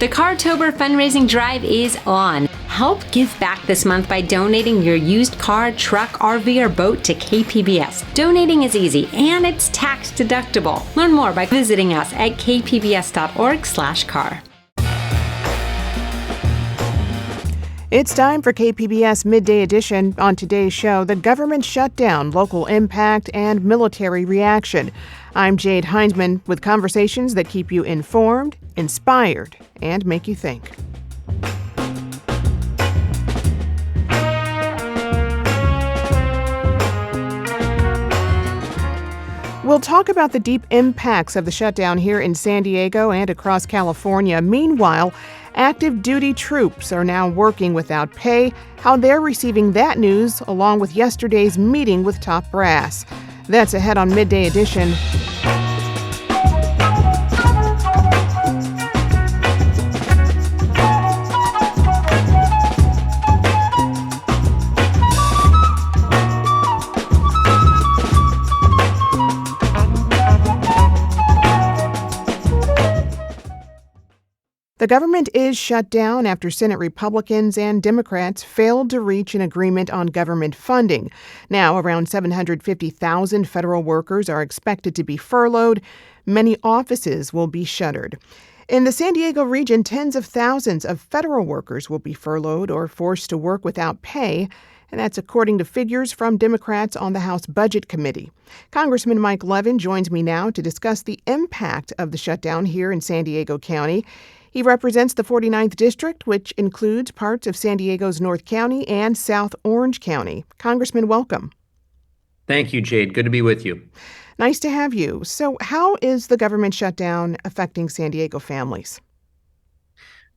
The Cartober fundraising drive is on. Help give back this month by donating your used car, truck, RV, or boat to KPBS. Donating is easy and it's tax deductible. Learn more by visiting us at kpbs.org/car. It's time for KPBS Midday Edition. On today's show, the government shutdown, local impact, and military reaction. I'm Jade Heinzman with conversations that keep you informed, inspired, and make you think. We'll talk about the deep impacts of the shutdown here in San Diego and across California. Meanwhile, active duty troops are now working without pay, how they're receiving that news, along with yesterday's meeting with top brass. That's ahead on Midday Edition. The government is shut down after Senate Republicans and Democrats failed to reach an agreement on government funding. Now, around 750,000 federal workers are expected to be furloughed. Many offices will be shuttered. In the San Diego region, tens of thousands of federal workers will be furloughed or forced to work without pay, and that's according to figures from Democrats on the House Budget Committee. Congressman Mike Levin joins me now to discuss the impact of the shutdown here in San Diego County. He represents the 49th District, which includes parts of San Diego's North County and South Orange County. Congressman, welcome. Thank you, Jade. Good to be with you. Nice to have you. So how is the government shutdown affecting San Diego families?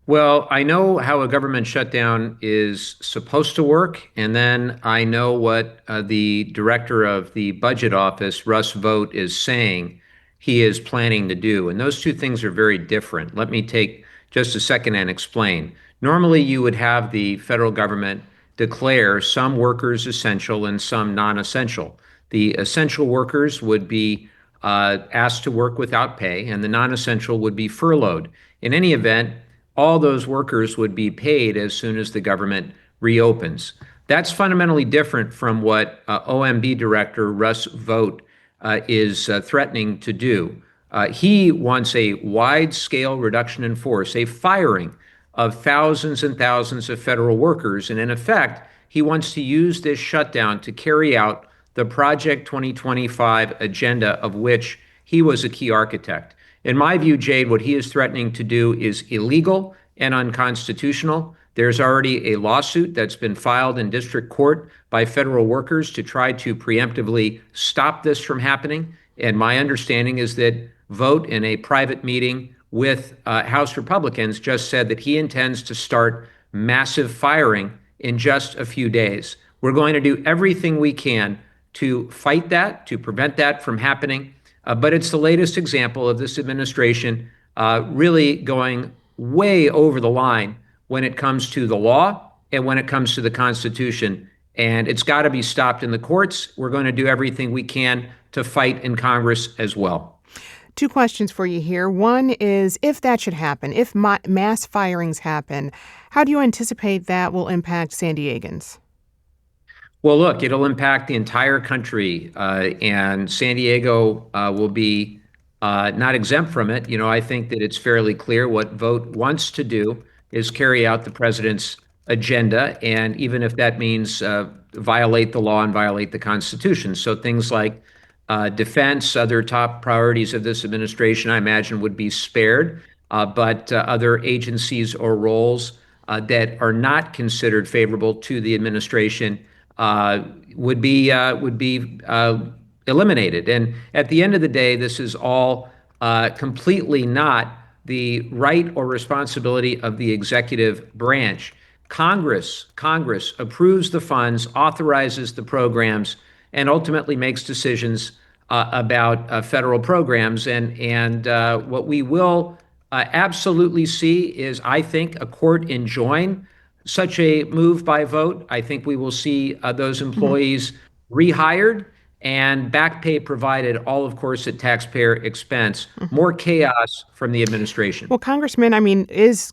Well, I know how a government shutdown is supposed to work, and then I know what the director of the budget office, Russ Vought, is saying he is planning to do. And those two things are very different. Let me take just a second and explain. Normally, you would have the federal government declare some workers essential and some non-essential. The essential workers would be asked to work without pay, and the non-essential would be furloughed. In any event, all those workers would be paid as soon as the government reopens. That's fundamentally different from what OMB Director Russ Vought is threatening to do. He wants a wide-scale reduction in force, a firing of thousands and thousands of federal workers. And in effect, he wants to use this shutdown to carry out the Project 2025 agenda, of which he was a key architect. In my view, Jade, what he is threatening to do is illegal and unconstitutional. There's already a lawsuit that's been filed in district court by federal workers to try to preemptively stop this from happening. And my understanding is that Vought, in a private meeting with House Republicans, just said that he intends to start massive firing in just a few days. We're going to do everything we can to fight that, to prevent that from happening. But it's the latest example of this administration really going way over the line when it comes to the law and when it comes to the Constitution. And it's got to be stopped in the courts. We're going to do everything we can to fight in Congress as well. Two questions for you here. One is, if that should happen, if mass firings happen, how do you anticipate that will impact San Diegans? Well, look, it'll impact the entire country, and San Diego will be not exempt from it. You know, I think that it's fairly clear what Vought wants to do is carry out the president's agenda, and even if that means violate the law and violate the Constitution. So things like defense, other top priorities of this administration, I imagine, would be spared, but other agencies or roles that are not considered favorable to the administration would be eliminated. And at the end of the day, this is all completely not the right or responsibility of the executive branch. Congress approves the funds, authorizes the programs, and ultimately makes decisions about federal programs. And what we will absolutely see is, I think, a court enjoin such a move by Vought. I think we will see those employees rehired and back pay provided, all of course at taxpayer expense. More chaos from the administration. Well, Congressman, I mean,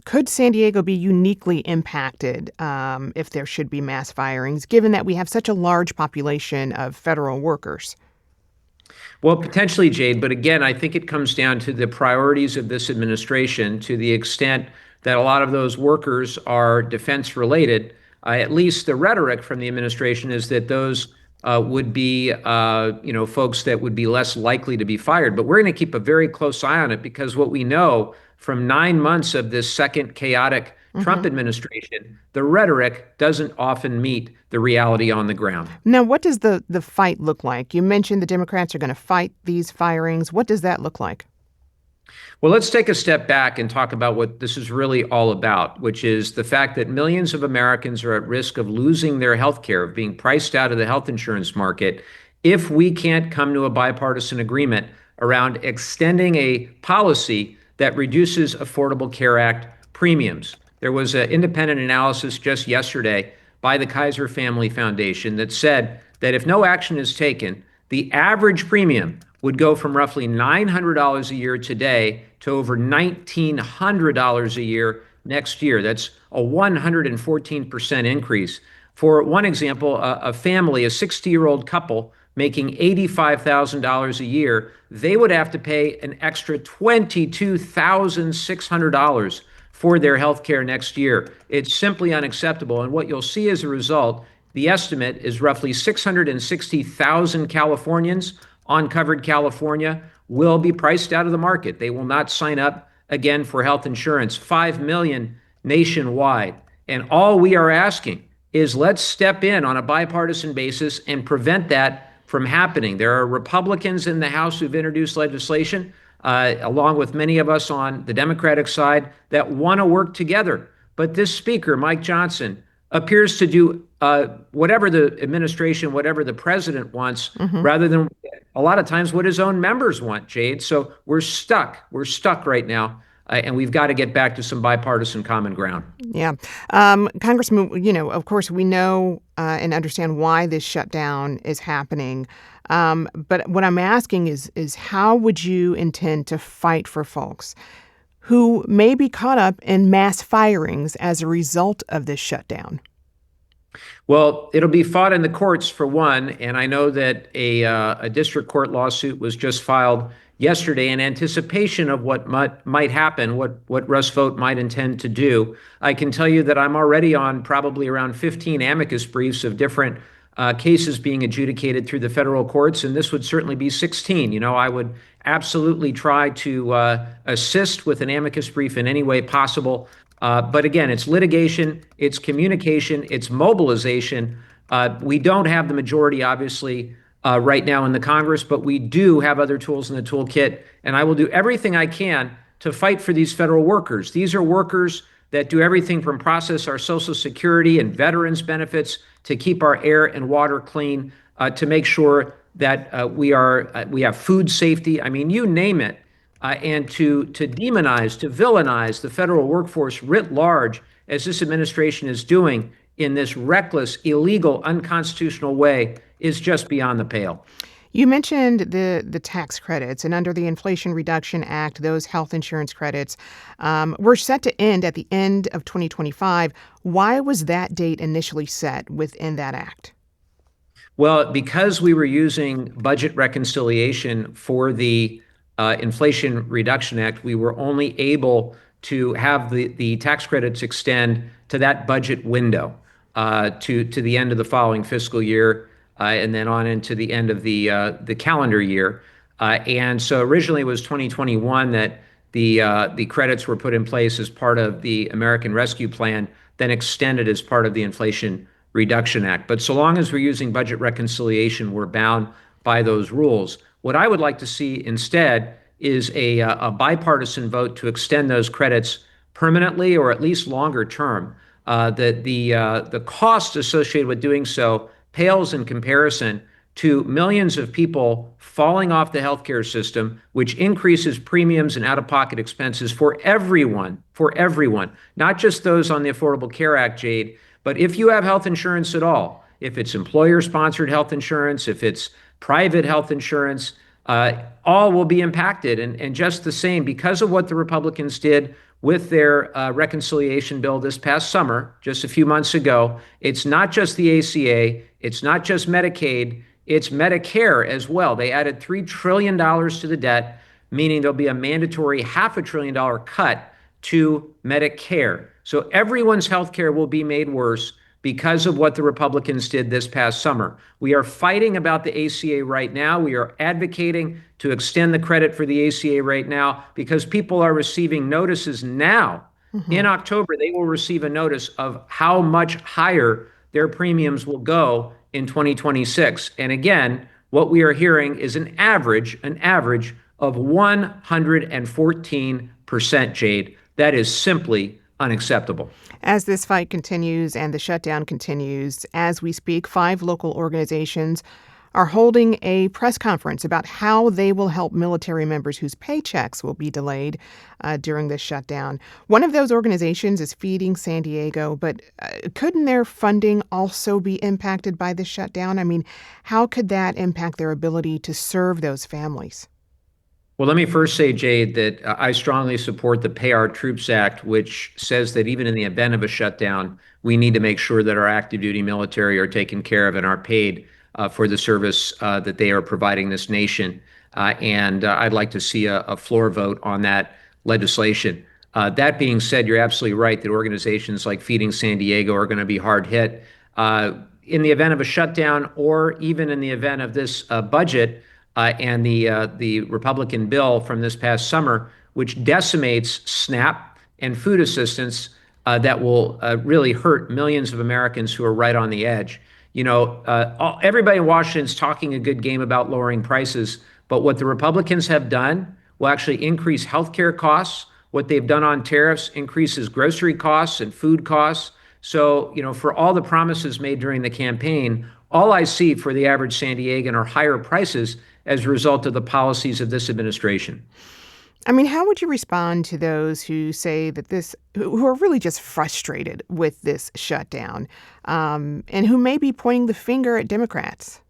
could San Diego be uniquely impacted if there should be mass firings, given that we have such a large population of federal workers? Well, potentially, Jade, but again, I think it comes down to the priorities of this administration. To the extent that a lot of those workers are defense related, at least the rhetoric from the administration is that those would be, folks that would be less likely to be fired. But we're going to keep a very close eye on it, because what we know from 9 months of this second chaotic Trump administration, the rhetoric doesn't often meet the reality on the ground. Now, what does the fight look like? You mentioned the Democrats are going to fight these firings. What does that look like? Well, let's take a step back and talk about what this is really all about, which is the fact that millions of Americans are at risk of losing their health care, of being priced out of the health insurance market, if we can't come to a bipartisan agreement around extending a policy that reduces Affordable Care Act premiums. There was an independent analysis just yesterday by the Kaiser Family Foundation that said that if no action is taken, the average premium would go from roughly $900 a year today to over $1,900 a year next year. That's a 114% increase. For one example, a family, a 60-year-old couple making $85,000 a year, they would have to pay an extra $22,600 for their health care next year. It's simply unacceptable. And what you'll see as a result, the estimate is roughly 660,000 Californians, uncovered California, will be priced out of the market. They will not sign up again for health insurance. 5 million nationwide. And all we are asking is let's step in on a bipartisan basis and prevent that from happening. There are Republicans in the House who've introduced legislation, along with many of us on the Democratic side, that want to work together. But this speaker, Mike Johnson, appears to do whatever the administration, whatever the president wants, rather than a lot of times what his own members want, Jade. So we're stuck. We're stuck right now. And we've got to get back to some bipartisan common ground. Yeah. Congressman, of course, we know and understand why this shutdown is happening. But what I'm asking is how would you intend to fight for folks who may be caught up in mass firings as a result of this shutdown? Well, it'll be fought in the courts, for one. And I know that a district court lawsuit was just filed yesterday in anticipation of what might happen, what Russ Vought might intend to do. I can tell you that I'm already on probably around 15 amicus briefs of different cases being adjudicated through the federal courts, and this would certainly be 16. I would absolutely try to assist with an amicus brief in any way possible. But again, it's litigation, it's communication, it's mobilization. We don't have the majority, obviously, right now in the Congress, but we do have other tools in the toolkit, and I will do everything I can to fight for these federal workers. These are workers that do everything from process our Social Security and veterans benefits to keep our air and water clean, to make sure that we have food safety. I mean, you name it. And to demonize, to villainize the federal workforce writ large, as this administration is doing in this reckless, illegal, unconstitutional way, is just beyond the pale. You mentioned the tax credits, and under the Inflation Reduction Act, those health insurance credits were set to end at the end of 2025. Why was that date initially set within that act? Well, because we were using budget reconciliation for the Inflation Reduction Act, we were only able to have the tax credits extend to that budget window, to the end of the following fiscal year, and then on into the end of the calendar year. And so originally it was 2021 that the credits were put in place as part of the American Rescue Plan, then extended as part of the Inflation Reduction Act. But so long as we're using budget reconciliation, we're bound by those rules. What I would like to see instead is a bipartisan vote to extend those credits permanently, or at least longer term. The cost associated with doing so pales in comparison to millions of people falling off the healthcare system, which increases premiums and out-of-pocket expenses for everyone, not just those on the Affordable Care Act, Jade, but if you have health insurance at all, if it's employer-sponsored health insurance, if it's private health insurance, all will be impacted. And just the same, because of what the Republicans did with their reconciliation bill this past summer, just a few months ago, it's not just the ACA, it's not just Medicaid, it's Medicare as well. They added $3 trillion to the debt, meaning there'll be a mandatory $500 billion cut to Medicare. So everyone's health care will be made worse because of what the Republicans did this past summer. We are fighting about the ACA right now. We are advocating to extend the credit for the ACA right now because people are receiving notices now. In October, they will receive a notice of how much higher their premiums will go in 2026. And again, what we are hearing is an average of 114%, Jade. That is simply unacceptable. As this fight continues and the shutdown continues, as we speak, 5 local organizations are holding a press conference about how they will help military members whose paychecks will be delayed during this shutdown. One of those organizations is Feeding San Diego, but couldn't their funding also be impacted by this shutdown? I mean, how could that impact their ability to serve those families? Well, let me first say, Jade, that I strongly support the Pay Our Troops Act, which says that even in the event of a shutdown, we need to make sure that our active duty military are taken care of and are paid for the service that they are providing this nation. And I'd like to see a floor vote on that legislation. That being said, you're absolutely right that organizations like Feeding San Diego are going to be hard hit. In the event of a shutdown or even in the event of this budget, and the Republican bill from this past summer, which decimates SNAP and food assistance, that will really hurt millions of Americans who are right on the edge. You know, everybody in Washington is talking a good game about lowering prices, but what the Republicans have done will actually increase healthcare costs. What they've done on tariffs increases grocery costs and food costs. So, you know, for all the promises made during the campaign, all I see for the average San Diegan are higher prices as a result of the policies of this administration. I mean, how would you respond to those who say that who are really just frustrated with this shutdown, and who may be pointing the finger at Democrats?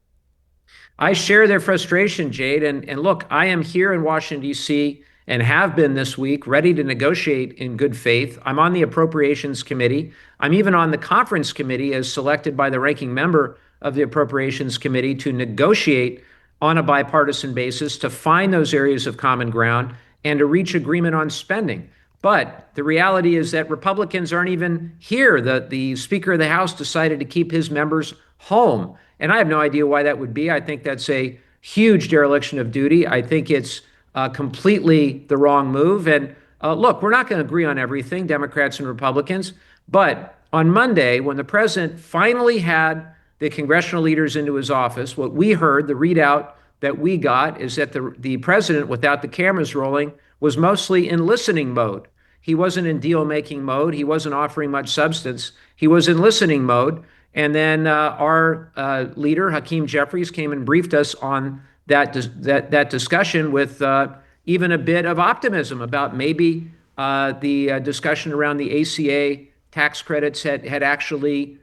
I share their frustration, Jade. And look, I am here in Washington, D.C., and have been this week, ready to negotiate in good faith. I'm on the Appropriations Committee. I'm even on the Conference Committee as selected by the ranking member of the Appropriations Committee to negotiate on a bipartisan basis to find those areas of common ground and to reach agreement on spending. But the reality is that Republicans aren't even here. The Speaker of the House decided to keep his members home. And I have no idea why that would be. I think that's a huge dereliction of duty. I think it's completely the wrong move. And look, we're not going to agree on everything, Democrats and Republicans. But on Monday, when the president finally had the congressional leaders into his office, what we heard, the readout that we got, is that the president, without the cameras rolling, was mostly in listening mode. He wasn't in deal-making mode. He wasn't offering much substance. He was in listening mode. And then our leader, Hakeem Jeffries, came and briefed us on that discussion with even a bit of optimism about maybe the discussion around the ACA tax credits had actually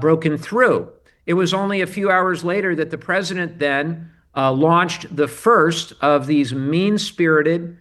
broken through. It was only a few hours later that the president then launched the first of these mean-spirited,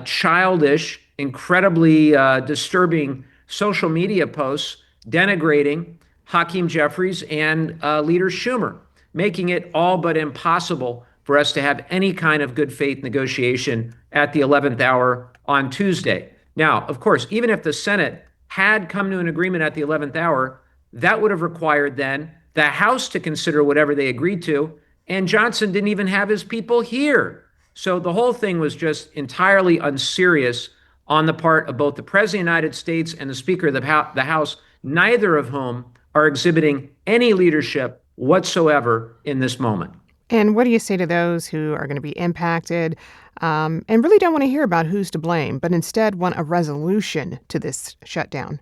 childish, incredibly disturbing social media posts denigrating Hakeem Jeffries and Leader Schumer, making it all but impossible for us to have any kind of good faith negotiation at the 11th hour on Tuesday. Now, of course, even if the Senate had come to an agreement at the 11th hour, that would have required then the House to consider whatever they agreed to, and Johnson didn't even have his people here. So the whole thing was just entirely unserious on the part of both the President of the United States and the Speaker of the House, neither of whom are exhibiting any leadership whatsoever in this moment. And what do you say to those who are going to be impacted and really don't want to hear about who's to blame, but instead want a resolution to this shutdown?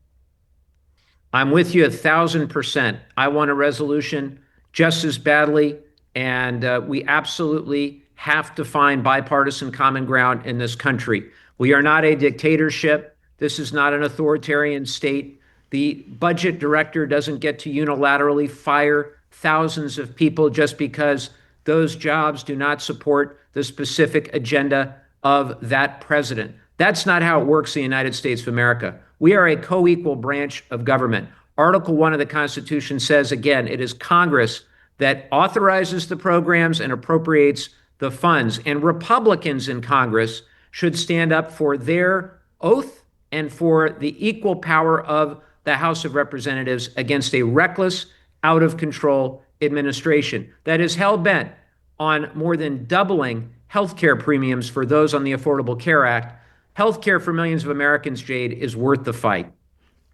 I'm with you 1,000%. I want a resolution just as badly, and we absolutely have to find bipartisan common ground in this country. We are not a dictatorship. This is not an authoritarian state. The budget director doesn't get to unilaterally fire thousands of people just because those jobs do not support the specific agenda of that president. That's not how it works in the United States of America. We are a co-equal branch of government. Article 1 of the Constitution says, again, it is Congress that authorizes the programs and appropriates the funds. And Republicans in Congress should stand up for their oath and for the equal power of the House of Representatives against a reckless, out of control administration that is hell-bent on more than doubling health care premiums for those on the Affordable Care Act. Health care for millions of Americans, Jade, is worth the fight.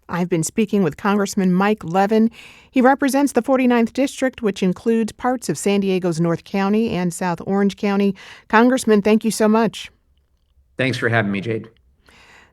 I've been speaking with Congressman Mike Levin. He represents the 49th District, which includes parts of San Diego's North County and South Orange County. Congressman, thank you so much. Thanks for having me, Jade.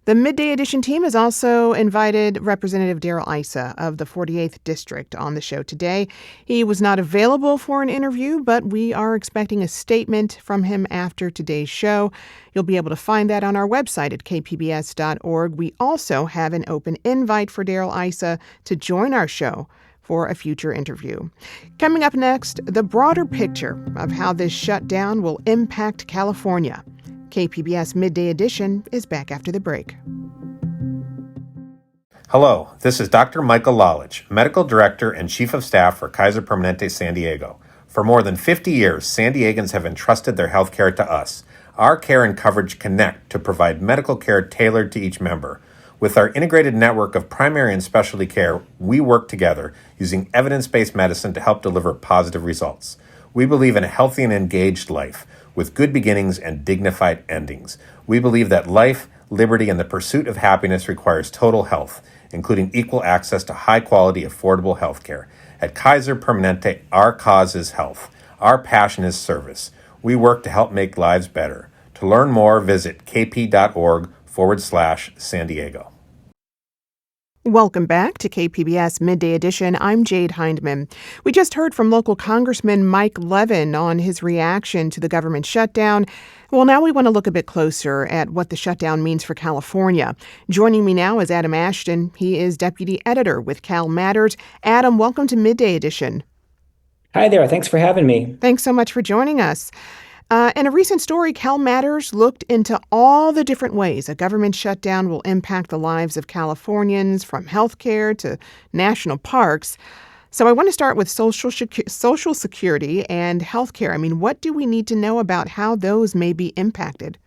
The Midday Edition team has also invited Representative Darrell Issa of the 48th District on the show today. He was not available for an interview, but we are expecting a statement from him after today's show. You'll be able to find that on our website at KPBS.org. We also have an open invite for Darrell Issa to join our show for a future interview. Coming up next, the broader picture of how this shutdown will impact California. KPBS Midday Edition is back after the break. Hello, this is Dr. Michael Lalich, Medical Director and Chief of Staff for Kaiser Permanente San Diego. For more than 50 years, San Diegans have entrusted their health care to us. Our care and coverage connect to provide medical care tailored to each member. With our integrated network of primary and specialty care, we work together using evidence-based medicine to help deliver positive results. We believe in a healthy and engaged life, with good beginnings and dignified endings. We believe that life, liberty, and the pursuit of happiness requires total health, including equal access to high-quality, affordable health care. At Kaiser Permanente, our cause is health. Our passion is service. We work to help make lives better. To learn more, visit kp.org/San Diego. Welcome back to KPBS Midday Edition. I'm Jade Hindman. We just heard from local Congressman Mike Levin on his reaction to the government shutdown. Well, now we want to look a bit closer at what the shutdown means for California. Joining me now is Adam Ashton. He is deputy editor with Cal Matters. Adam, welcome to Midday Edition. Hi there. Thanks for having me. Thanks so much for joining us. In a recent story, Cal Matters looked into all the different ways a government shutdown will impact the lives of Californians, from healthcare to national parks. So I want to start with Social Security and healthcare. I mean, what do we need to know about how those may be impacted?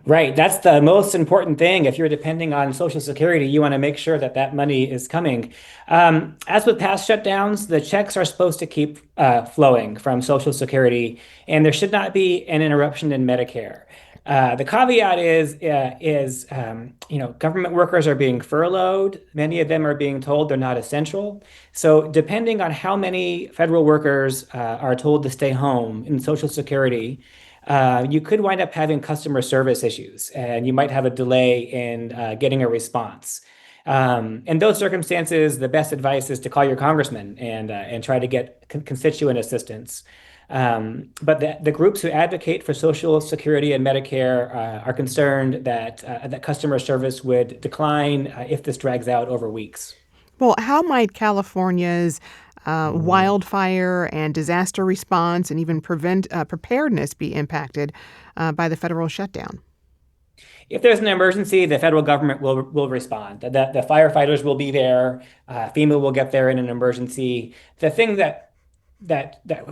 Right. That's the most important thing. If you're depending on Social Security, you want to make sure that that money is coming. As with past shutdowns, the checks are supposed to keep flowing from Social Security, and there should not be an interruption in Medicare. The caveat is government workers are being furloughed. Many of them are being told they're not essential. So depending on how many federal workers are told to stay home in Social Security, you could wind up having customer service issues, and you might have a delay in getting a response. In those circumstances, the best advice is to call your congressman and try to get constituent assistance. But the groups who advocate for Social Security and Medicare are concerned that customer service would decline if this drags out over weeks. Well, how might California's wildfire and disaster response and even preparedness be impacted by the federal shutdown? If there's an emergency, the federal government will respond. The firefighters will be there. FEMA will get there in an emergency. The thing that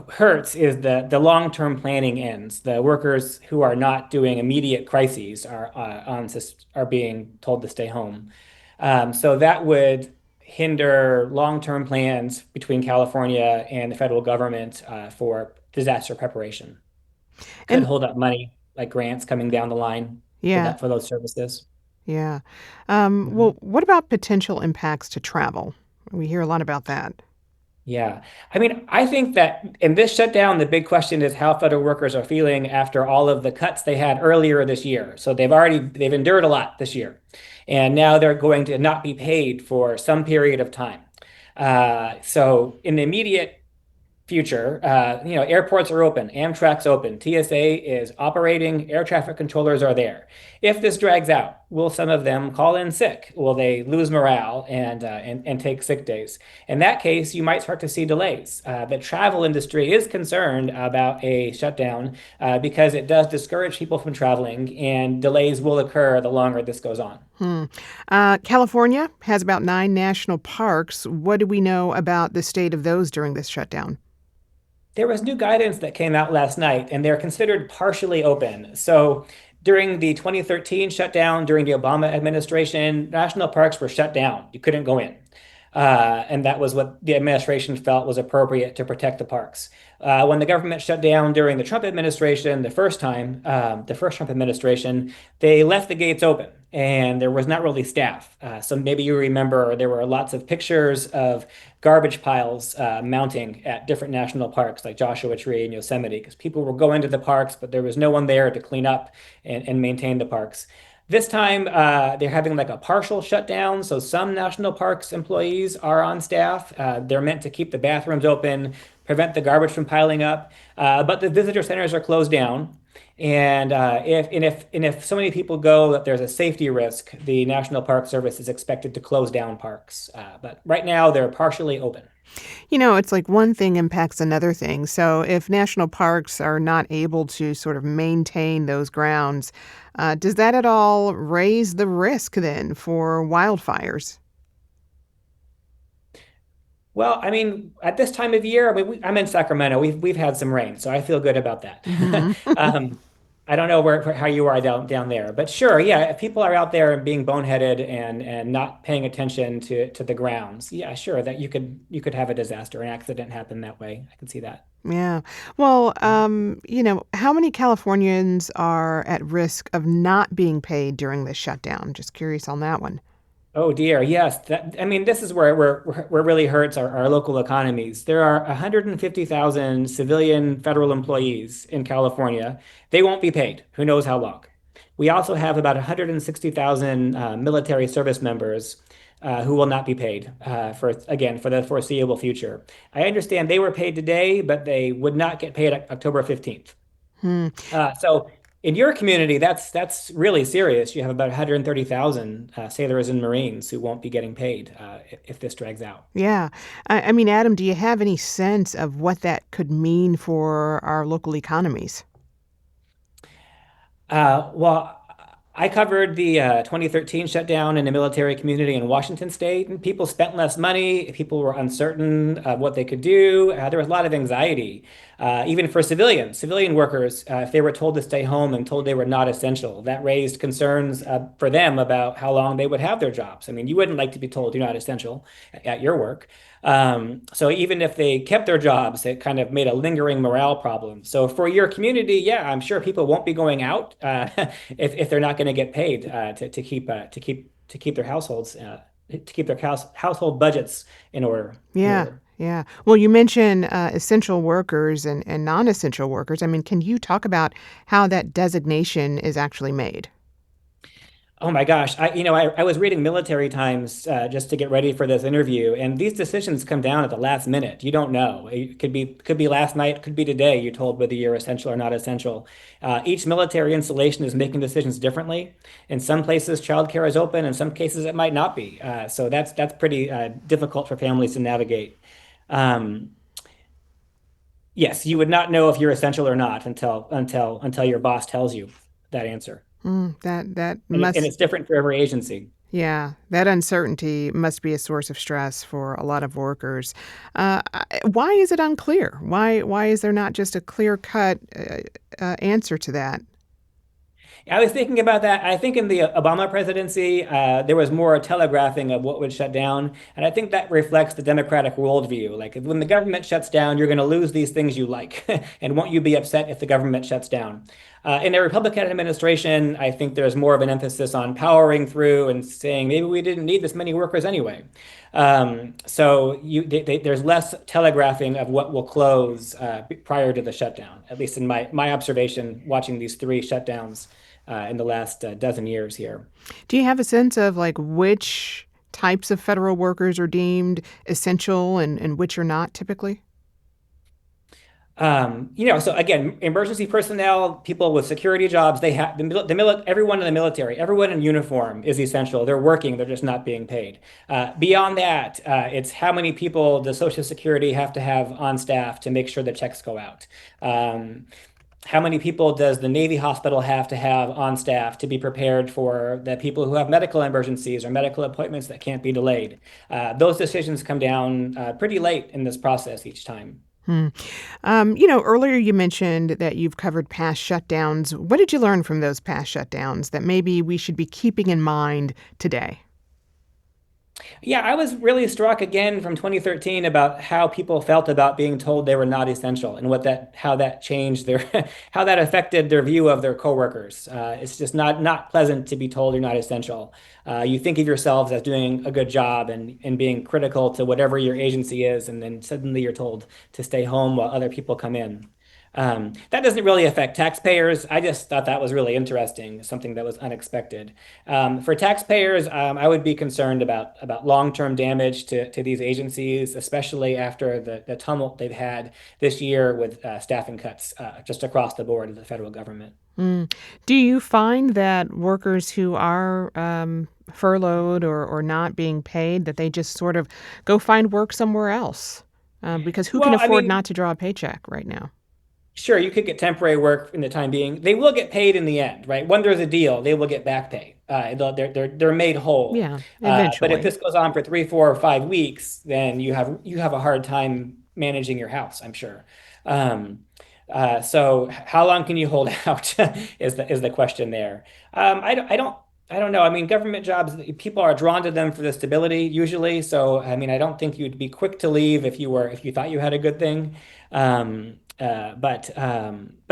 hurts is the long-term planning ends. The workers who are not doing immediate crises are being told to stay home. So that would hinder long-term plans between California and the federal government for disaster preparation. Could hold up money like grants coming down the line for those services. Yeah. Well, what about potential impacts to travel? We hear a lot about that. Yeah. I mean, I think that in this shutdown, the big question is how federal workers are feeling after all of the cuts they had earlier this year. So they've endured a lot this year, and now they're going to not be paid for some period of time. So in the immediate future, airports are open, Amtrak's open, TSA is operating, air traffic controllers are there. If this drags out, will some of them call in sick? Will they lose morale and take sick days? In that case, you might start to see delays. The travel industry is concerned about a shutdown because it does discourage people from traveling, and delays will occur the longer this goes on. California has about 9 national parks. What do we know about the state of those during this shutdown? There was new guidance that came out last night, and they're considered partially open. So during the 2013 shutdown, during the Obama administration, national parks were shut down. You couldn't go in. And that was what the administration felt was appropriate to protect the parks. When the government shut down during the Trump administration, the first Trump administration, they left the gates open and there was not really staff. So maybe you remember there were lots of pictures of garbage piles mounting at different national parks like Joshua Tree and Yosemite because people were going to the parks, but there was no one there to clean up and maintain the parks. This time, they're having like a partial shutdown. So some national parks employees are on staff. They're meant to keep the bathrooms open, prevent the garbage from piling up. But the visitor centers are closed down. And if so many people go that there's a safety risk, the National Park Service is expected to close down parks. But right now, they're partially open. It's like one thing impacts another thing. So if national parks are not able to sort of maintain those grounds, does that at all raise the risk then for wildfires? Well, I mean, at this time of year, I'm in Sacramento. We've had some rain, so I feel good about that. I don't know how you are down there, but sure, yeah, if people are out there being boneheaded and not paying attention to the grounds, yeah, sure, that you could have a disaster, an accident happen that way. I can see that. Yeah. Well, how many Californians are at risk of not being paid during this shutdown? Just curious on that one. Oh dear, yes. This is where it really hurts our local economies. There are 150,000 civilian federal employees in California. They won't be paid. Who knows how long? We also have about 160,000 military service members who will not be paid for the foreseeable future. I understand they were paid today, but they would not get paid October 15th. So in your community, that's really serious. You have about 130,000 sailors and Marines who won't be getting paid if this drags out. Yeah. I mean, Adam, do you have any sense of what that could mean for our local economies? Well, I covered the 2013 shutdown in the military community in Washington State, and people spent less money. People were uncertain of what they could do. There was a lot of anxiety, even for civilian workers, if they were told to stay home and told they were not essential. That raised concerns for them about how long they would have their jobs. I mean, you wouldn't like to be told you're not essential at your work. So even if they kept their jobs, it kind of made a lingering morale problem. So for your community, yeah, I'm sure people won't be going out if they're not going to get paid to keep their households to keep their household budgets in order. Yeah. Yeah. Well, you mentioned essential workers and non-essential workers. I mean, can you talk about how that designation is actually made? Oh my gosh. I was reading Military Times just to get ready for this interview, and these decisions come down at the last minute. You don't know. It could be last night, could be today. You're told whether you're essential or not essential. Each military installation is making decisions differently. In some places, childcare is open. In some cases, it might not be. So that's pretty difficult for families to navigate. Yes, you would not know if you're essential or not until your boss tells you that answer. That And must, it's different for every agency. yeah, that uncertainty must be a source of stress for a lot of workers. Why is it unclear? Why is there not just a clear-cut answer to that? I was thinking about that. I think in the Obama presidency, there was more telegraphing of what would shut down. And I think that reflects the Democratic worldview. Like when the government shuts down, you're going to lose these things you like. And won't you be upset if the government shuts down? In a Republican administration, I think there's more of an emphasis on powering through and saying maybe we didn't need this many workers anyway. There's less telegraphing of what will close prior to the shutdown, at least in my observation watching these 3 shutdowns in the last dozen years here. Do you have a sense of like which types of federal workers are deemed essential and which are not typically? So again, emergency personnel, people with security jobs, they have everyone in the military, everyone in uniform is essential. They're working, they're just not being paid. Beyond that, it's how many people does Social Security have to have on staff to make sure the checks go out? How many people does the Navy hospital have to have on staff to be prepared for the people who have medical emergencies or medical appointments that can't be delayed? Those decisions come down pretty late in this process each time. Earlier you mentioned that you've covered past shutdowns. What did you learn from those past shutdowns that maybe we should be keeping in mind today? Yeah, I was really struck again from 2013 about how people felt about being told they were not essential and how that changed how that affected their view of their coworkers. It's just not pleasant to be told you're not essential. You think of yourselves as doing a good job and being critical to whatever your agency is, and then suddenly you're told to stay home while other people come in. That doesn't really affect taxpayers. I just thought that was really interesting, something that was unexpected. For taxpayers, I would be concerned about long-term damage to these agencies, especially after the tumult they've had this year with staffing cuts just across the board of the federal government. Do you find that workers who are furloughed or not being paid, that they just sort of go find work somewhere else? Because who can Well, I afford mean, not to draw a paycheck right now? sure, you could get temporary work in the time being. They will get paid in the end, right? When there's a deal, they will get back pay. They're made whole. Yeah, But if eventually. this goes on for 3, 4, or 5 weeks, then you have a hard time managing your house, I'm sure. So how long can you hold out is the question there. I don't know. I mean, government jobs, people are drawn to them for the stability usually. So I mean, I don't think you'd be quick to leave if you thought you had a good thing. But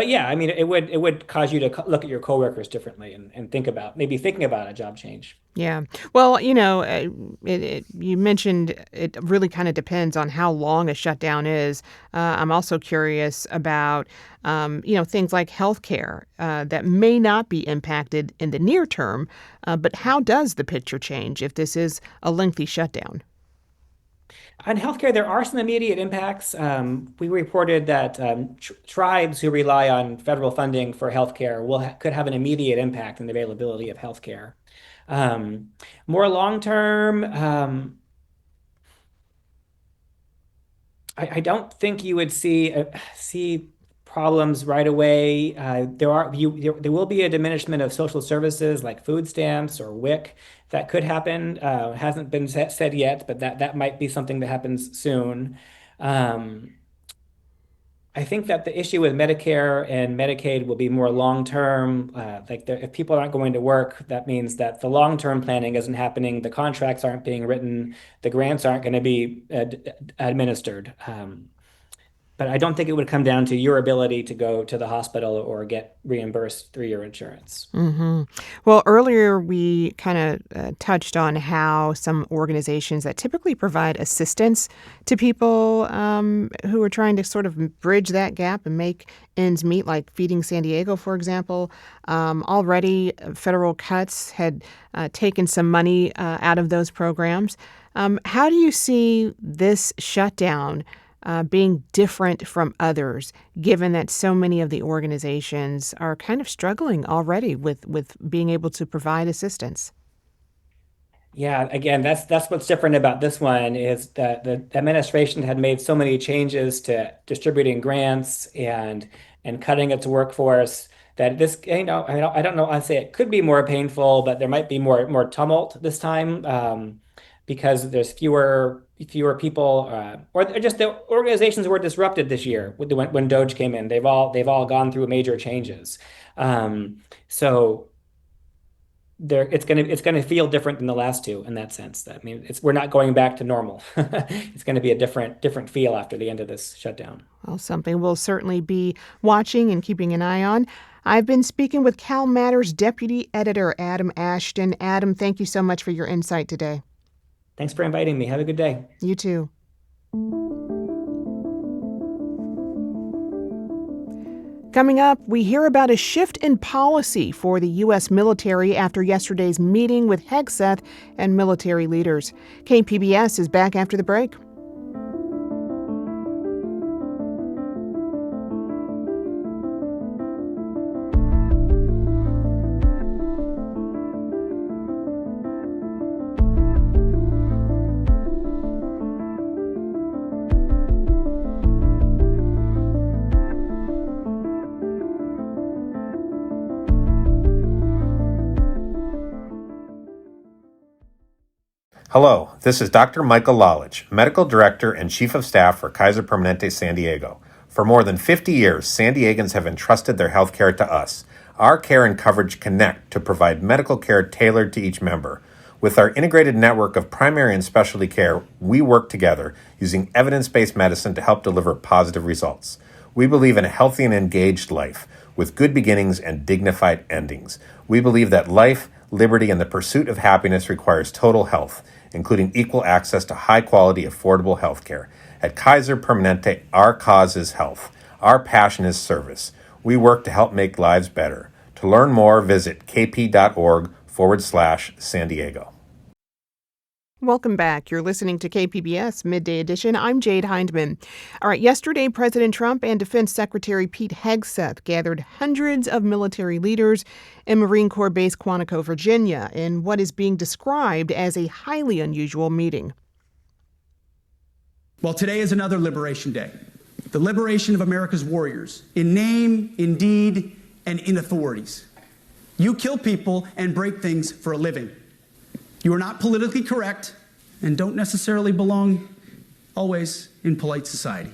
yeah, I mean, it would cause you to look at your coworkers differently and maybe thinking about a job change. Yeah. Well, you mentioned it really kind of depends on how long a shutdown is. I'm also curious about, things like healthcare that may not be impacted in the near term. But how does the picture change if this is a lengthy shutdown? On healthcare, there are some immediate impacts. We reported that tribes who rely on federal funding for healthcare could have an immediate impact in the availability of healthcare. More long term, I don't think you would see problems right away. There will be a diminishment of social services like food stamps or WIC that could happen. Hasn't been said yet, but that might be something that happens soon. Um, I think that the issue with Medicare and Medicaid will be more long-term. If people aren't going to work, that means that the long-term planning isn't happening. The contracts aren't being written. The grants aren't going to be administered. But I don't think it would come down to your ability to go to the hospital or get reimbursed through your insurance. Well, earlier we kind of touched on how some organizations that typically provide assistance to people who are trying to sort of bridge that gap and make ends meet, like Feeding San Diego, for example. Already federal cuts had taken some money out of those programs. How do you see this shutdown being different from others, given that so many of the organizations are kind of struggling already with being able to provide assistance? Yeah, again, that's what's different about this one is that the administration had made so many changes to distributing grants and cutting its workforce that this, I don't know, I'd say it could be more painful, but there might be more tumult this time because there's fewer people, or just the organizations were disrupted this year when Doge came in. They've all gone through major changes. So it's gonna feel different than the last two in that sense. I mean, we're not going back to normal. It's going to be a different feel after the end of this shutdown. Well, something we'll certainly be watching and keeping an eye on. I've been speaking with Cal Matters Deputy Editor Adam Ashton. Adam, thank you so much for your insight today. Thanks for inviting me. Have a good day. You too. Coming up, we hear about a shift in policy for the U.S. military after yesterday's meeting with Hegseth and military leaders. KPBS is back after the break. Hello, this is Dr. Michael Lalich, Medical Director and Chief of Staff for Kaiser Permanente San Diego. For more than 50 years, San Diegans have entrusted their health care to us. Our care and coverage connect to provide medical care tailored to each member. With our integrated network of primary and specialty care, we work together using evidence-based medicine to help deliver positive results. We believe in a healthy and engaged life with good beginnings and dignified endings. We believe that life, liberty, and the pursuit of happiness requires total health, including equal access to high-quality, affordable health care. At Kaiser Permanente, our cause is health. Our passion is service. We work to help make lives better. To learn more, visit kp.org/San Diego. Welcome back. You're listening to KPBS Midday Edition. I'm Jade Hindman. All right, yesterday, President Trump and Defense Secretary Pete Hegseth gathered hundreds of military leaders in Marine Corps Base Quantico, Virginia, in what is being described as a highly unusual meeting. Well, today is another Liberation Day. The liberation of America's warriors, in name, in deed, and in authorities. You kill people and break things for a living. You are not politically correct and don't necessarily belong always in polite society.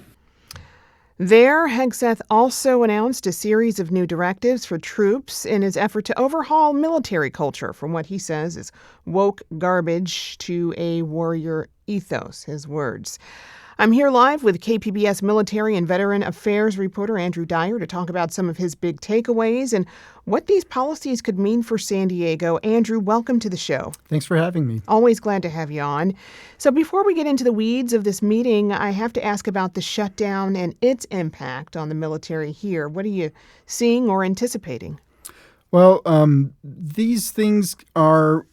There, Hegseth also announced a series of new directives for troops in his effort to overhaul military culture from what he says is woke garbage to a warrior ethos, his words. I'm here live with KPBS military and veteran affairs reporter Andrew Dyer to talk about some of his big takeaways and what these policies could mean for San Diego. Andrew, welcome to the show. Thanks for having me. Always glad to have you on. So before we get into the weeds of this meeting, I have to ask about the shutdown and its impact on the military here. What are you seeing or anticipating? Well, these things are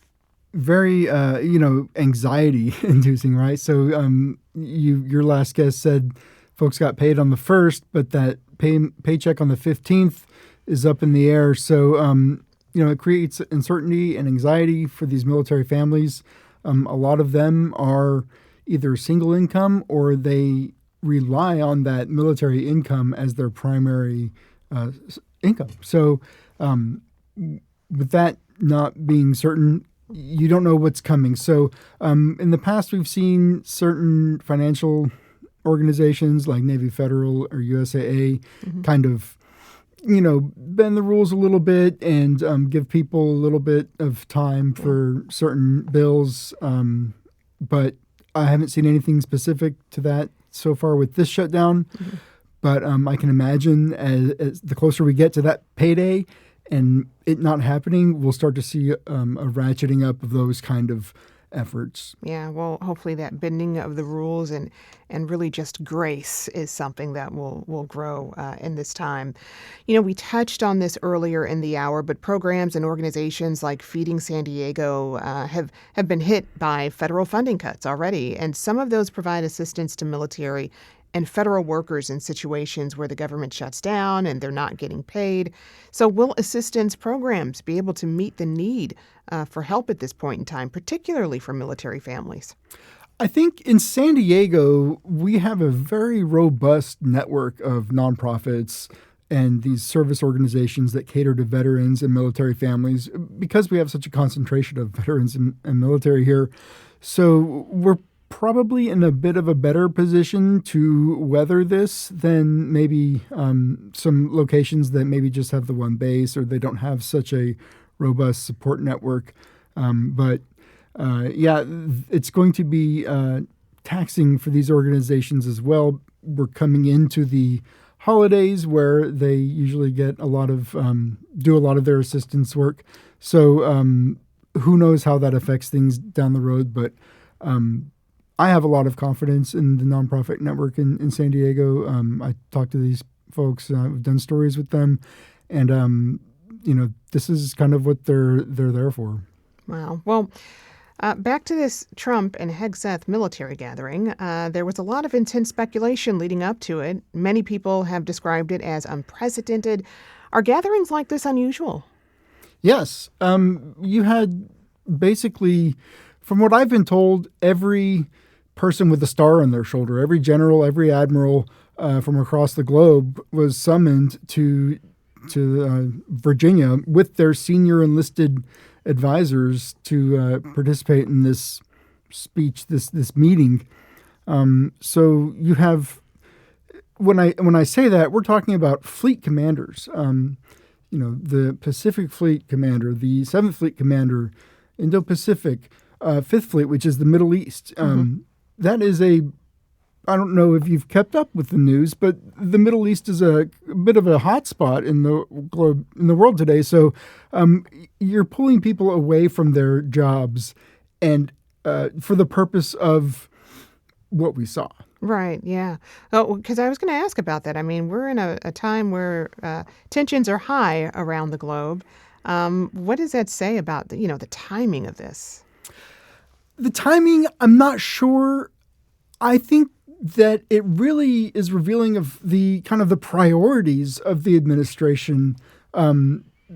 very, anxiety inducing, right? So your last guest said folks got paid on the 1st, but that paycheck on the 15th is up in the air. So, it creates uncertainty and anxiety for these military families. A lot of them are either single income or they rely on that military income as their primary income. So with that not being certain, you don't know what's coming. So in the past, we've seen certain financial organizations like Navy Federal or USAA kind of, bend the rules a little bit and give people a little bit of time for certain bills. But I haven't seen anything specific to that so far with this shutdown. But I can imagine as the closer we get to that payday, and it not happening, we'll start to see a ratcheting up of those kind of efforts. Yeah, well, hopefully that bending of the rules and really just grace is something that will grow in this time. We touched on this earlier in the hour, but programs and organizations like Feeding San Diego have been hit by federal funding cuts already, and some of those provide assistance to military and federal workers in situations where the government shuts down and they're not getting paid. So will assistance programs be able to meet the need for help at this point in time, particularly for military families? I think in San Diego, we have a very robust network of nonprofits and these service organizations that cater to veterans and military families because we have such a concentration of veterans and military here. So we're probably in a bit of a better position to weather this than maybe some locations that maybe just have the one base or they don't have such a robust support network. But it's going to be taxing for these organizations as well. We're coming into the holidays where they usually get a lot of do a lot of their assistance work. So who knows how that affects things down the road, but I have a lot of confidence in the nonprofit network in San Diego. I talk to these folks, I've done stories with them, and this is kind of what they're there for. Wow. Well, back to this Trump and Hegseth military gathering. There was a lot of intense speculation leading up to it. Many people have described it as unprecedented. Are gatherings like this unusual? Yes. You had basically, from what I've been told, every person with a star on their shoulder, every general, every admiral from across the globe was summoned to Virginia with their senior enlisted advisors to participate in this speech, this meeting. So you have, when I say that, we're talking about fleet commanders. The Pacific Fleet Commander, the 7th Fleet Commander, Indo-Pacific, 5th Fleet, which is the Middle East. That is I don't know if you've kept up with the news, but the Middle East is a bit of a hot spot in the globe, in the world today. So you're pulling people away from their jobs and for the purpose of what we saw. Right, yeah. Oh, because I was going to ask about that. I mean, we're in a time where tensions are high around the globe. What does that say about the timing of this? The timing, I'm not sure. I think that it really is revealing of the kind of the priorities of the administration,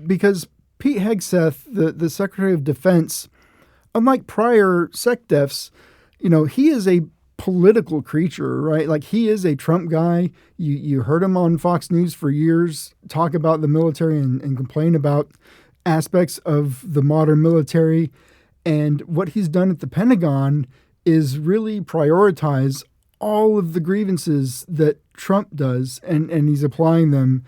because Pete Hegseth, the Secretary of Defense, unlike prior SecDefs, he is a political creature, right? Like, he is a Trump guy. You heard him on Fox News for years talk about the military and complain about aspects of the modern military. And what he's done at the Pentagon is really prioritize all of the grievances that Trump does, and he's applying them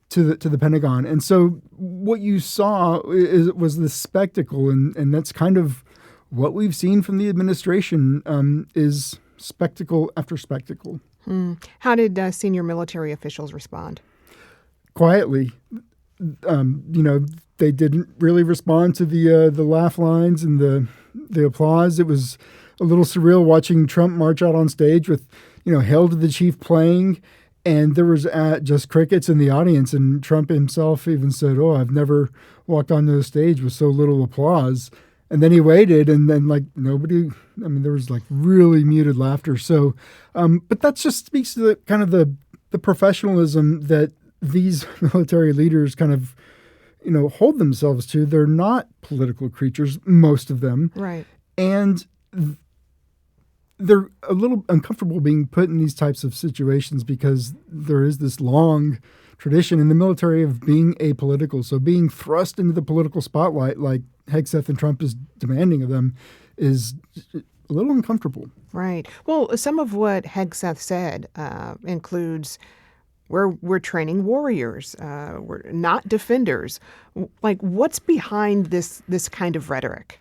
to the Pentagon. And so what you saw was this spectacle, and that's kind of what we've seen from the administration, is spectacle after spectacle. How did senior military officials respond? Quietly. They didn't really respond to the laugh lines and the applause. It was a little surreal watching Trump march out on stage with, Hail to the Chief playing, and there was just crickets in the audience. And Trump himself even said, "Oh, I've never walked onto a stage with so little applause." And then he waited, and then nobody. I mean, there was really muted laughter. So, but that just speaks to the kind of the professionalism that these military leaders kind of, hold themselves to. They're not political creatures, most of them, right? And they're a little uncomfortable being put in these types of situations because there is this long tradition in the military of being apolitical. So being thrust into the political spotlight like Hegseth and Trump is demanding of them is a little uncomfortable. Right. Well, some of what Hegseth said includes we're training warriors. We're not defenders. What's behind this kind of rhetoric?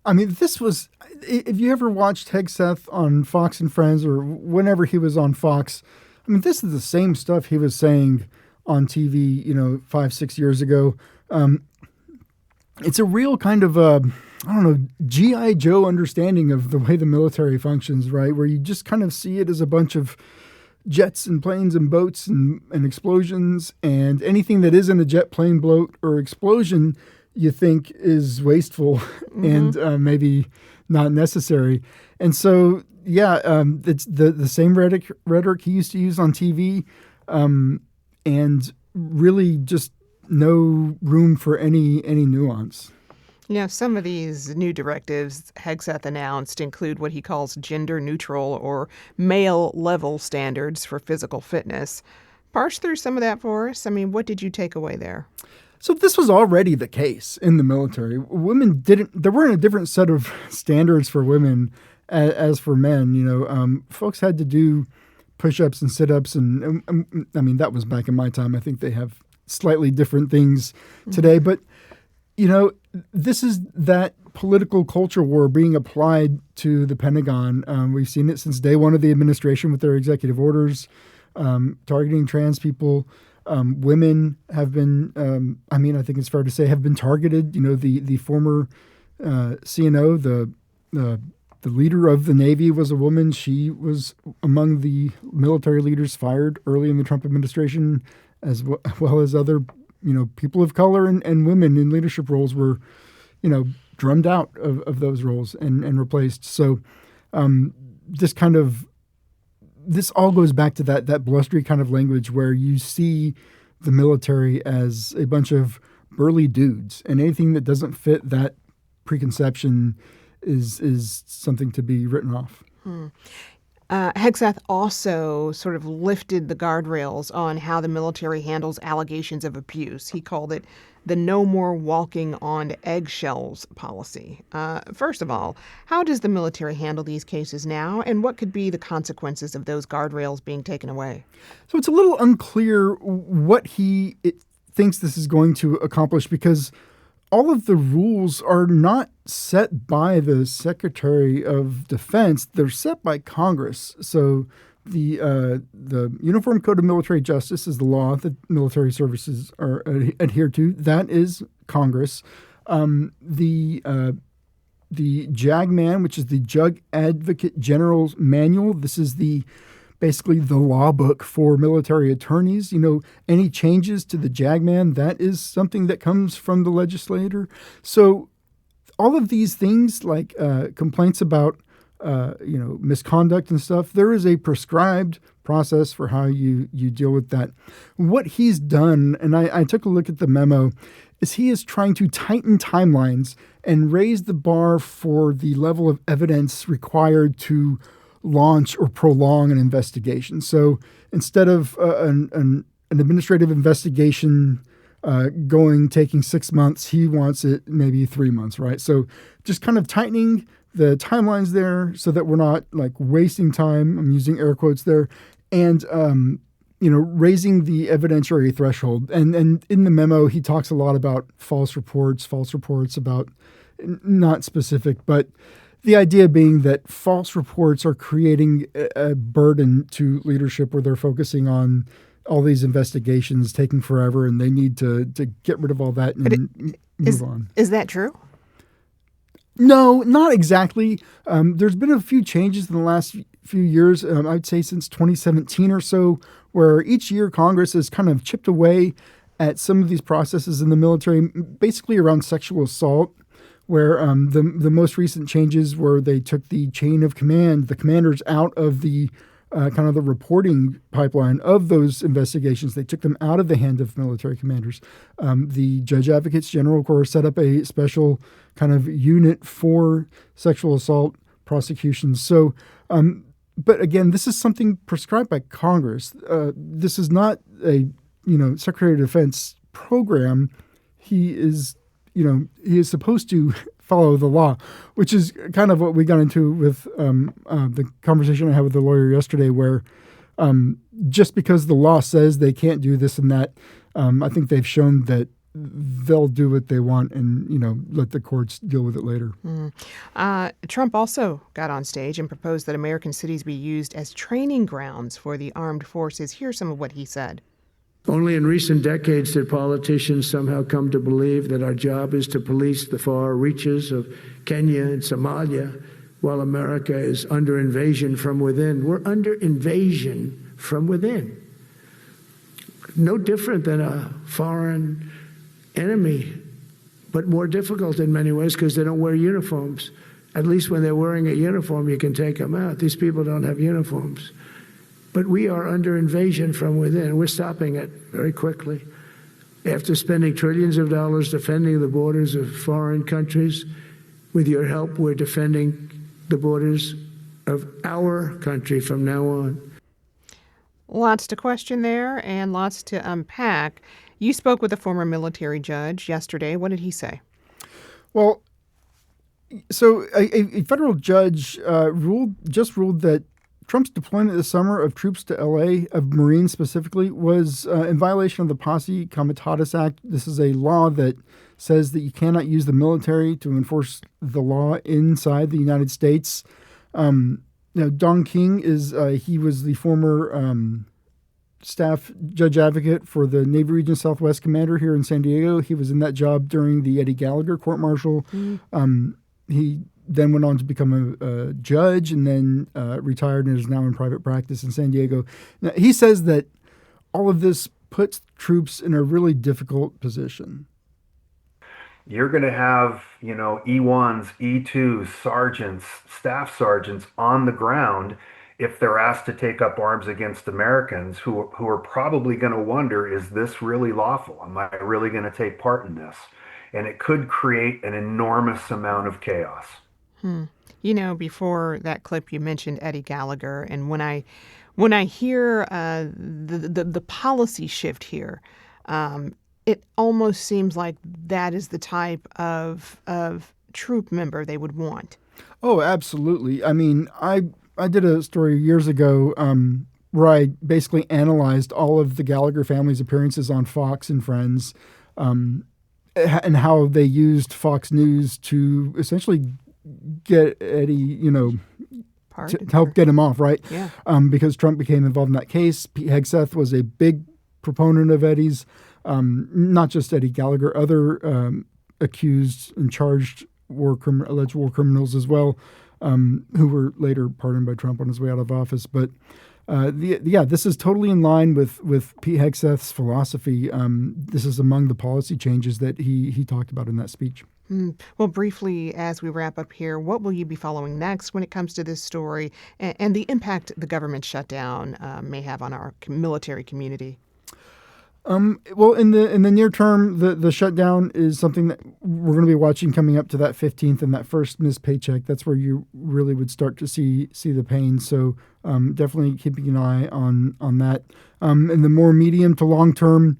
I mean, this was, if you ever watched Hegseth on Fox and Friends or whenever he was on Fox, I mean, this is the same stuff he was saying on TV, 5-6 years ago. It's a real kind of G.I. Joe understanding of the way the military functions, right? Where you just kind of see it as a bunch of jets and planes and boats and explosions, and anything that isn't a jet, plane, boat, or explosion you think is wasteful and maybe not necessary. And so, it's the same rhetoric he used to use on TV, and really just no room for any nuance. Some of these new directives Hegseth announced include what he calls gender-neutral or male-level standards for physical fitness. Parse through some of that for us. I mean, what did you take away there? So this was already the case in the military. There weren't a different set of standards for women as for men. Folks had to do push-ups and sit-ups, and I mean, that was back in my time. I think they have slightly different things today, but this is that political culture war being applied to the Pentagon. We've seen it since day one of the administration with their executive orders targeting trans people. Women have been, I think it's fair to say, have been targeted. The former CNO, the leader of the Navy, was a woman. She was among the military leaders fired early in the Trump administration, as well as other, people of color and women in leadership roles were, drummed out of those roles and replaced. So this all goes back to that blustery kind of language where you see the military as a bunch of burly dudes, and anything that doesn't fit that preconception is something to be written off. Hegseth also sort of lifted the guardrails on how the military handles allegations of abuse. He called it the no more walking on eggshells policy. First of all, how does the military handle these cases now, and what could be the consequences of those guardrails being taken away? So it's a little unclear what he thinks this is going to accomplish, because all of the rules are not set by the Secretary of Defense. They're set by Congress. So the Uniform Code of Military Justice is the law that military services are adhered to. That is Congress. The JAGMAN, which is the Judge Advocate General's Manual, this is basically the law book for military attorneys. Any changes to the JAGMAN, that is something that comes from the legislator. So all of these things, like complaints about misconduct and stuff, there is a prescribed process for how you deal with that. What he's done, and I took a look at the memo, is he is trying to tighten timelines and raise the bar for the level of evidence required to launch or prolong an investigation. So instead of an administrative investigation taking 6 months, he wants it maybe 3 months, right? So just kind of tightening the timelines there so that we're not like wasting time. I'm using air quotes there, and raising the evidentiary threshold. And in the memo, he talks a lot about false reports about not specific, but the idea being that false reports are creating a burden to leadership where they're focusing on all these investigations taking forever, and they need to get rid of all that and move on. Is that true? No, not exactly. There's been a few changes in the last few years, I'd say since 2017 or so, where each year Congress has kind of chipped away at some of these processes in the military, basically around sexual assault, where the most recent changes were they took the chain of command, the commanders out of the kind of the reporting pipeline of those investigations. They took them out of the hand of military commanders. The Judge Advocates General, of course, set up a special kind of unit for sexual assault prosecutions. So, but again, this is something prescribed by Congress. This is not a Secretary of Defense program. He is supposed to follow the law, which is kind of what we got into with the conversation I had with the lawyer yesterday, where just because the law says they can't do this and that, I think they've shown that they'll do what they want and, let the courts deal with it later. Trump also got on stage and proposed that American cities be used as training grounds for the armed forces. Here's some of what he said. Only in recent decades did politicians somehow come to believe that our job is to police the far reaches of Kenya and Somalia, while America is under invasion from within. We're under invasion from within. No different than a foreign enemy, but more difficult in many ways because they don't wear uniforms. At least when they're wearing a uniform, you can take them out. These people don't have uniforms. But we are under invasion from within. We're stopping it very quickly. After spending trillions of dollars defending the borders of foreign countries, with your help, we're defending the borders of our country from now on. Lots to question there and lots to unpack. You spoke with a former military judge yesterday. What did he say? Well, so a federal judge ruled that Trump's deployment this summer of troops to L.A., of Marines specifically, was in violation of the Posse Comitatus Act. This is a law that says that you cannot use the military to enforce the law inside the United States. Now, Don King he was the former staff judge advocate for the Navy Region Southwest commander here in San Diego. He was in that job during the Eddie Gallagher court-martial. He then went on to become a judge and then retired and is now in private practice in San Diego. Now, he says that all of this puts troops in a really difficult position. You're going to have, E1s, E2s, sergeants, staff sergeants on the ground if they're asked to take up arms against Americans who are probably going to wonder, is this really lawful? Am I really going to take part in this? And it could create an enormous amount of chaos. Before that clip, you mentioned Eddie Gallagher, and when I hear the policy shift here, it almost seems like that is the type of troop member they would want. Oh, absolutely. I mean, I did a story years ago where I basically analyzed all of the Gallagher family's appearances on Fox and Friends, and how they used Fox News to essentially get Eddie, to help get him off, right? Yeah. Because Trump became involved in that case. Pete Hegseth was a big proponent of Eddie's, not just Eddie Gallagher, other accused and charged alleged war criminals as well, who were later pardoned by Trump on his way out of office. But this is totally in line with Pete Hegseth's philosophy. This is among the policy changes that he talked about in that speech. Well, briefly, as we wrap up here, what will you be following next when it comes to this story and the impact the government shutdown may have on our military community? Well, in the near term, the shutdown is something that we're going to be watching coming up to that 15th and that first missed paycheck. That's where you really would start to see the pain. So definitely keeping an eye on that. In the more medium to long term,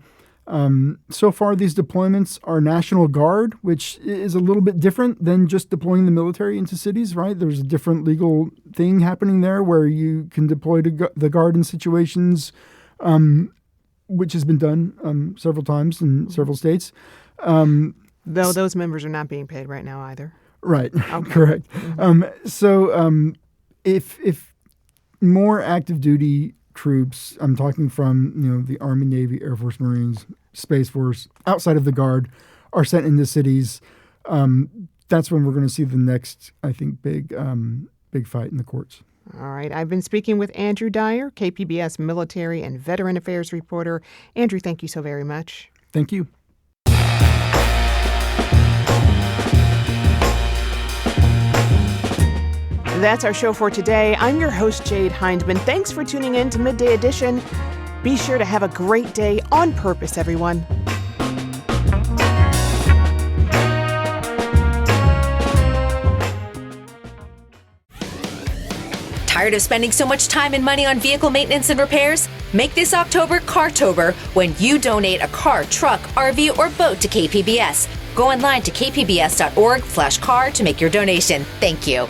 so far these deployments are National Guard, which is a little bit different than just deploying the military into cities, right? There's a different legal thing happening there where you can deploy the Guard in situations which has been done several times in several states. Though those members are not being paid right now either. Right, okay. Correct. If more active duty troops, I'm talking from the Army, Navy, Air Force, Marines, Space Force, outside of the Guard, are sent into cities, that's when we're going to see the next, I think, big fight in the courts. All right. I've been speaking with Andrew Dyer, KPBS military and veteran affairs reporter. Andrew, thank you so very much. Thank you. That's our show for today. I'm your host, Jade Hindman. Thanks for tuning in to Midday Edition. Be sure to have a great day on purpose, everyone. Tired of spending so much time and money on vehicle maintenance and repairs? Make this October Cartober when you donate a car, truck, RV, or boat to KPBS. Go online to kpbs.org/car to make your donation. Thank you.